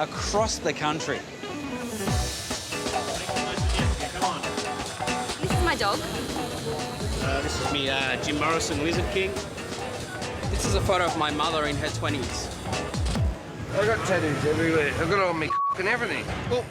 across the country. This is my dog. This is me, Jim Morrison, Lizard King. This is a photo of my mother in her 20s. I've got tattoos everywhere. I've got it on me cock and everything. Oh.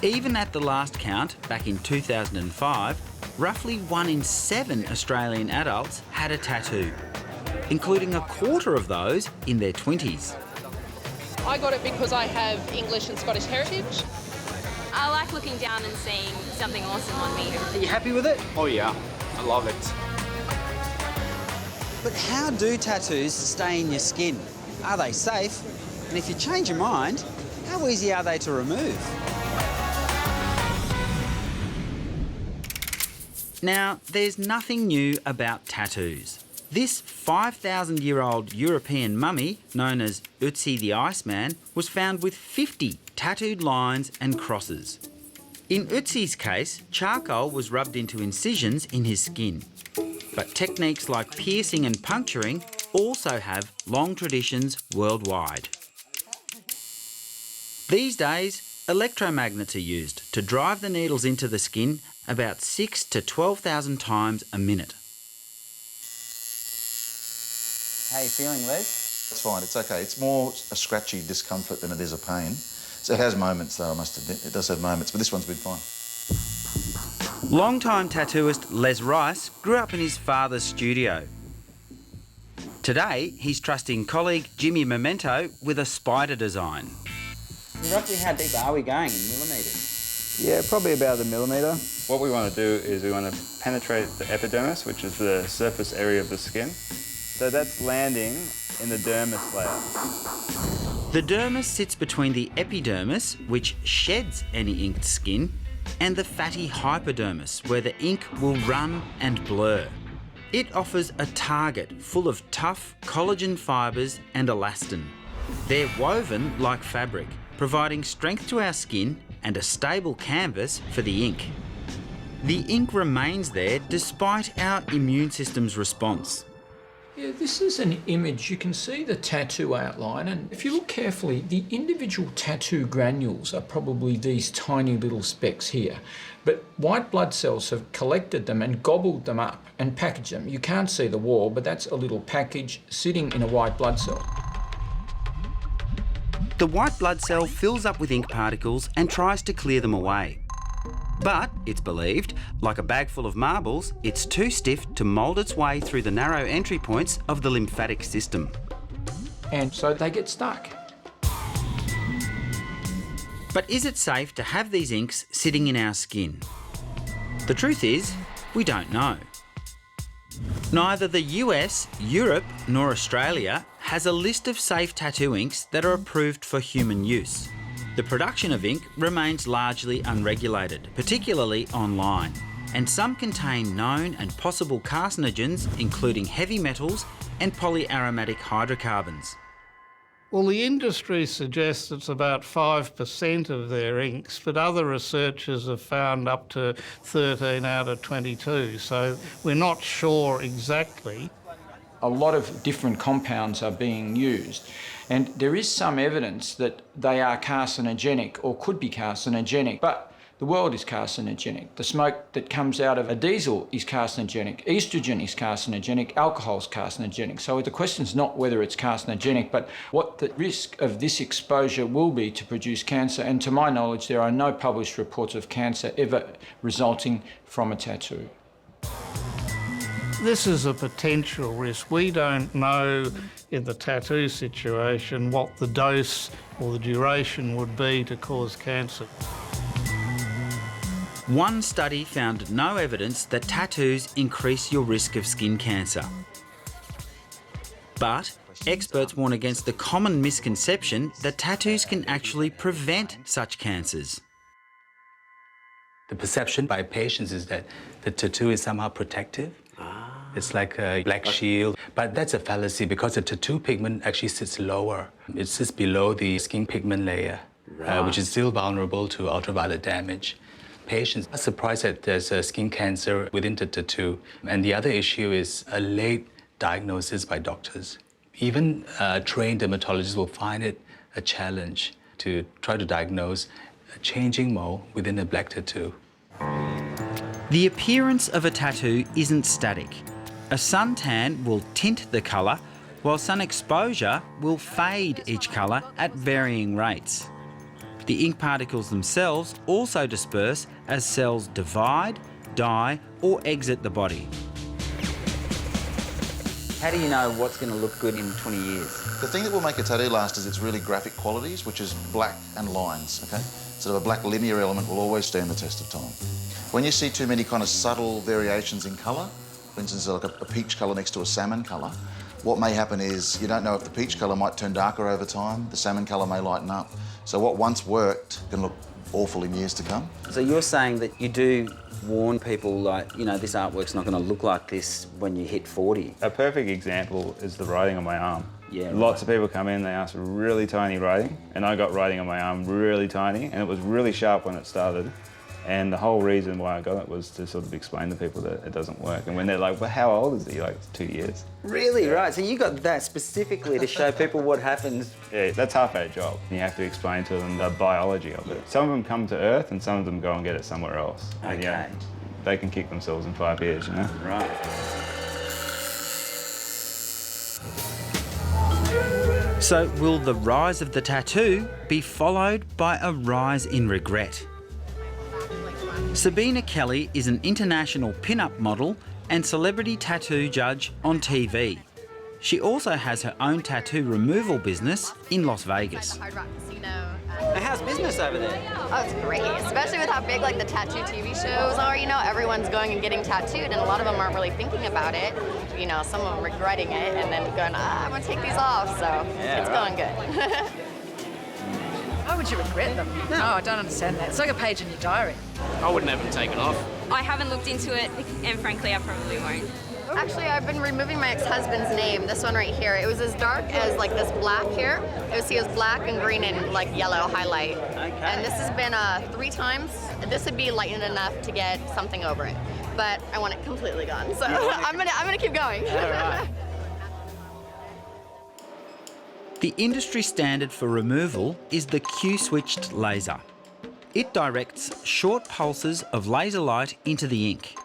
Even at the last count, back in 2005, roughly 1 in 7 Australian adults had a tattoo, including a quarter of those in their 20s. I got it because I have English and Scottish heritage. I like looking down and seeing something awesome on me. Are you happy with it? Oh yeah, I love it. But how do tattoos stay in your skin? Are they safe? And if you change your mind, how easy are they to remove? Now, there's nothing new about tattoos. This 5,000-year-old European mummy, known as Ötzi the Iceman, was found with 50 tattooed lines and crosses. In Ötzi's case, charcoal was rubbed into incisions in his skin. But techniques like piercing and puncturing also have long traditions worldwide. These days, electromagnets are used to drive the needles into the skin about 6,000 to 12,000 times a minute. How are you feeling, Les? It's fine, it's okay. It's more a scratchy discomfort than it is a pain. So it has moments though, I must admit. It does have moments, but this one's been fine. Long-time tattooist Les Rice grew up in his father's studio. Today, he's trusting colleague Jimmy Memento with a spider design. Roughly how deep are we going in millimetres? Yeah, probably about a millimetre. What we want to do is we want to penetrate the epidermis, which is the surface area of the skin. So that's landing in the dermis layer. The dermis sits between the epidermis, which sheds any inked skin, and the fatty hypodermis, where the ink will run and blur. It offers a target full of tough collagen fibres and elastin. They're woven like fabric, providing strength to our skin and a stable canvas for the ink. The ink remains there despite our immune system's response. Yeah, this is an image. You can see the tattoo outline, and if you look carefully, the individual tattoo granules are probably these tiny little specks here. But white blood cells have collected them and gobbled them up and packaged them. You can't see the wall, but that's a little package sitting in a white blood cell. The white blood cell fills up with ink particles and tries to clear them away. But, it's believed, like a bag full of marbles, it's too stiff to mould its way through the narrow entry points of the lymphatic system. And so they get stuck. But is it safe to have these inks sitting in our skin? The truth is, we don't know. Neither the US, Europe nor Australia has a list of safe tattoo inks that are approved for human use. The production of ink remains largely unregulated, particularly online, and some contain known and possible carcinogens, including heavy metals and polyaromatic hydrocarbons. Well, the industry suggests it's about 5% of their inks, but other researchers have found up to 13 out of 22, so we're not sure exactly. A lot of different compounds are being used, and there is some evidence that they are carcinogenic or could be carcinogenic, but the world is carcinogenic. The smoke that comes out of a diesel is carcinogenic, estrogen is carcinogenic, alcohol is carcinogenic. So the question is not whether it's carcinogenic, but what the risk of this exposure will be to produce cancer, and to my knowledge there are no published reports of cancer ever resulting from a tattoo. This is a potential risk. We don't know in the tattoo situation what the dose or the duration would be to cause cancer. One study found no evidence that tattoos increase your risk of skin cancer. But experts warn against the common misconception that tattoos can actually prevent such cancers. The perception by patients is that the tattoo is somehow protective. It's like a black shield, but that's a fallacy because the tattoo pigment actually sits lower. It sits below the skin pigment layer, which is still vulnerable to ultraviolet damage. Patients are surprised that there's a skin cancer within the tattoo. And the other issue is a late diagnosis by doctors. Even trained dermatologists will find it a challenge to try to diagnose a changing mole within a black tattoo. The appearance of a tattoo isn't static. A suntan will tint the colour, while sun exposure will fade each colour at varying rates. The ink particles themselves also disperse as cells divide, die or exit the body. How do you know what's going to look good in 20 years? The thing that will make a tattoo last is its really graphic qualities, which is black and lines, okay? Sort of a black linear element will always stand the test of time. When you see too many kind of subtle variations in colour, for instance, like a peach colour next to a salmon colour, what may happen is you don't know if the peach colour might turn darker over time, the salmon colour may lighten up. So what once worked can look awful in years to come. So you're saying that you do warn people, like, you know, this artwork's not going to look like this when you hit 40. A perfect example is the writing on my arm. Yeah, Lots of people come in, they ask for really tiny writing, and I got writing on my arm really tiny, and it was really sharp when it started. And the whole reason why I got it was to sort of explain to people that it doesn't work. And when they're like, well, how old is he? Like, 2 years. Really? Right. So you got that specifically to show people what happens. Yeah, that's half our job. You have to explain to them the biology of it. Some of them come to Earth and some of them go and get it somewhere else. Okay. And, yeah, they can kick themselves in 5 years, you know? Right. So will the rise of the tattoo be followed by a rise in regret? Sabina Kelly is an international pin-up model and celebrity tattoo judge on TV. She also has her own tattoo removal business in Las Vegas. Hard Rock Casino. How's business over there? Oh, it's great, especially with how big like the tattoo TV shows are. You know, everyone's going and getting tattooed, and a lot of them aren't really thinking about it. You know, some of them regretting it, and then going, I'm gonna take these off. So it's going good. Why would you regret them? No, I don't understand that. It's like a page in your diary. I wouldn't have them taken off. I haven't looked into it, and frankly, I probably won't. Actually, I've been removing my ex-husband's name, this one right here. It was as dark as like this black here. It was black and green and like yellow highlight. Okay. And this has been 3 times. This would be lightened enough to get something over it. But I want it completely gone. So I'm gonna keep going. All right. The industry standard for removal is the Q-switched laser. It directs short pulses of laser light into the ink.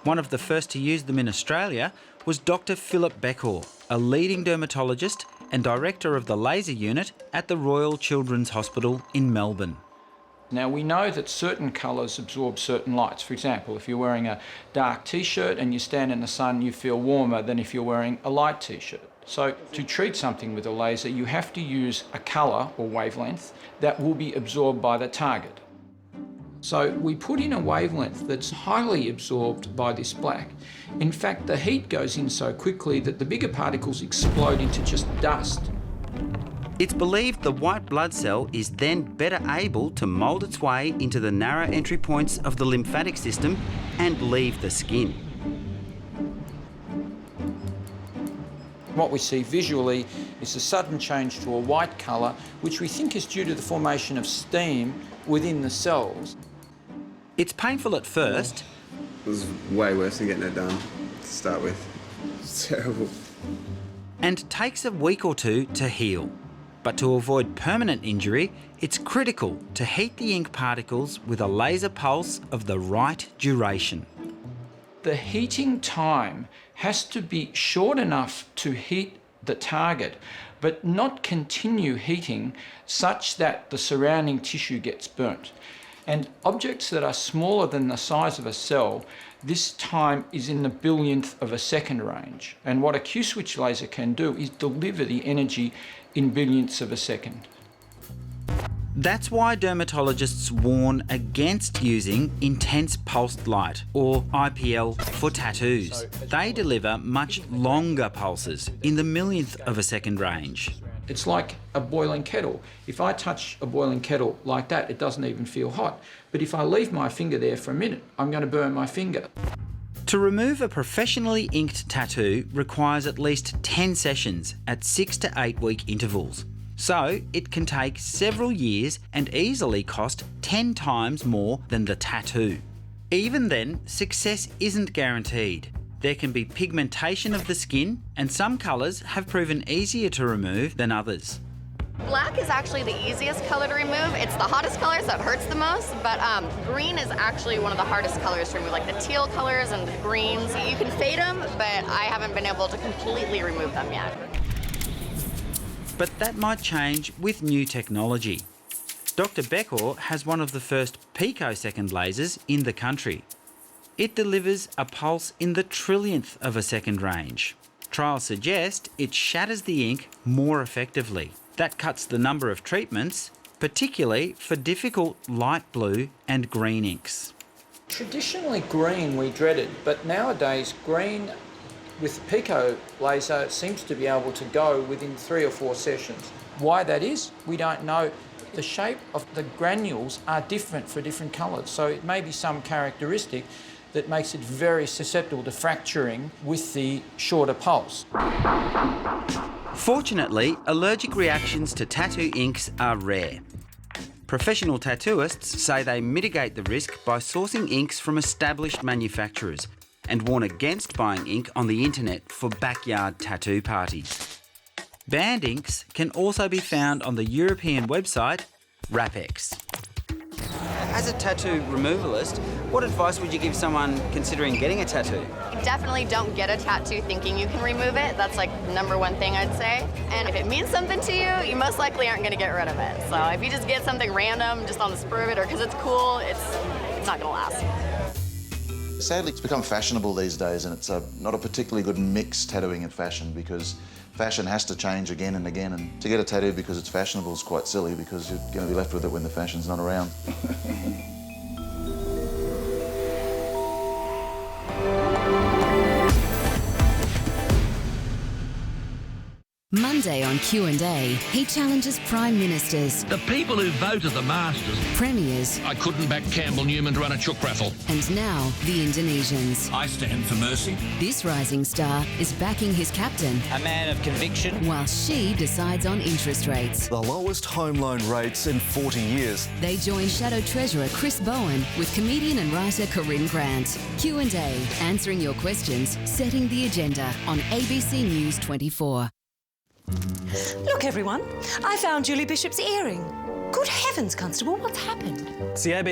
One of the first to use them in Australia was Dr. Philip Beckor, a leading dermatologist and director of the laser unit at the Royal Children's Hospital in Melbourne. Now we know that certain colours absorb certain lights. For example, if you're wearing a dark t-shirt and you stand in the sun, you feel warmer than if you're wearing a light t-shirt. So to treat something with a laser, you have to use a colour or wavelength that will be absorbed by the target. So we put in a wavelength that's highly absorbed by this black. In fact, the heat goes in so quickly that the bigger particles explode into just dust. It's believed the white blood cell is then better able to mould its way into the narrow entry points of the lymphatic system and leave the skin. What we see visually is a sudden change to a white colour, which we think is due to the formation of steam within the cells. It's painful at first. It was way worse than getting it done to start with. It's terrible. And takes a week or 2 to heal. But to avoid permanent injury, it's critical to heat the ink particles with a laser pulse of the right duration. The heating time has to be short enough to heat the target, but not continue heating such that the surrounding tissue gets burnt. And objects that are smaller than the size of a cell, this time is in the billionth of a second range. And what a Q-switch laser can do is deliver the energy in billionths of a second. That's why dermatologists warn against using intense pulsed light, or IPL, for tattoos. They deliver much longer pulses in the millionth of a second range. It's like a boiling kettle. If I touch a boiling kettle like that, it doesn't even feel hot. But if I leave my finger there for a minute, I'm going to burn my finger. To remove a professionally inked tattoo requires at least 10 sessions at 6 to 8 week intervals. So it can take several years and easily cost 10 times more than the tattoo. Even then, success isn't guaranteed. There can be pigmentation of the skin, and some colours have proven easier to remove than others. Black is actually the easiest color to remove. It's the hottest color, so it hurts the most, but green is actually one of the hardest colors to remove, like the teal colors and the greens. You can fade them, but I haven't been able to completely remove them yet. But that might change with new technology. Dr. Beckor has one of the first picosecond lasers in the country. It delivers a pulse in the trillionth of a second range. Trials suggest it shatters the ink more effectively. That cuts the number of treatments, particularly for difficult light blue and green inks. Traditionally green we dreaded, but nowadays green with the Pico laser seems to be able to go within 3 or 4 sessions. Why that is, we don't know. The shape of the granules are different for different colours, so it may be some characteristic that makes it very susceptible to fracturing with the shorter pulse. Fortunately, allergic reactions to tattoo inks are rare. Professional tattooists say they mitigate the risk by sourcing inks from established manufacturers and warn against buying ink on the internet for backyard tattoo parties. Banned inks can also be found on the European website Rapex. As a tattoo removalist, what advice would you give someone considering getting a tattoo? Definitely don't get a tattoo thinking you can remove it. That's like #1 thing I'd say. And if it means something to you, you most likely aren't going to get rid of it. So if you just get something random just on the spur of it or because it's cool, it's not going to last. Sadly, it's become fashionable these days, and it's not a particularly good mix, tattooing and fashion, because fashion has to change again and again, and to get a tattoo because it's fashionable is quite silly, because you're going to be left with it when the fashion's not around. Monday on Q&A, he challenges Prime Ministers, the people who voted the Masters, Premiers. I couldn't back Campbell Newman to run a chook raffle. And now, the Indonesians. I stand for mercy. This rising star is backing his captain. A man of conviction. While she decides on interest rates. The lowest home loan rates in 40 years. They join Shadow Treasurer Chris Bowen with comedian and writer Corinne Grant. Q&A, answering your questions, setting the agenda on ABC News 24. Look, everyone, I found Julie Bishop's earring. Good heavens, Constable, what's happened? It's the ABC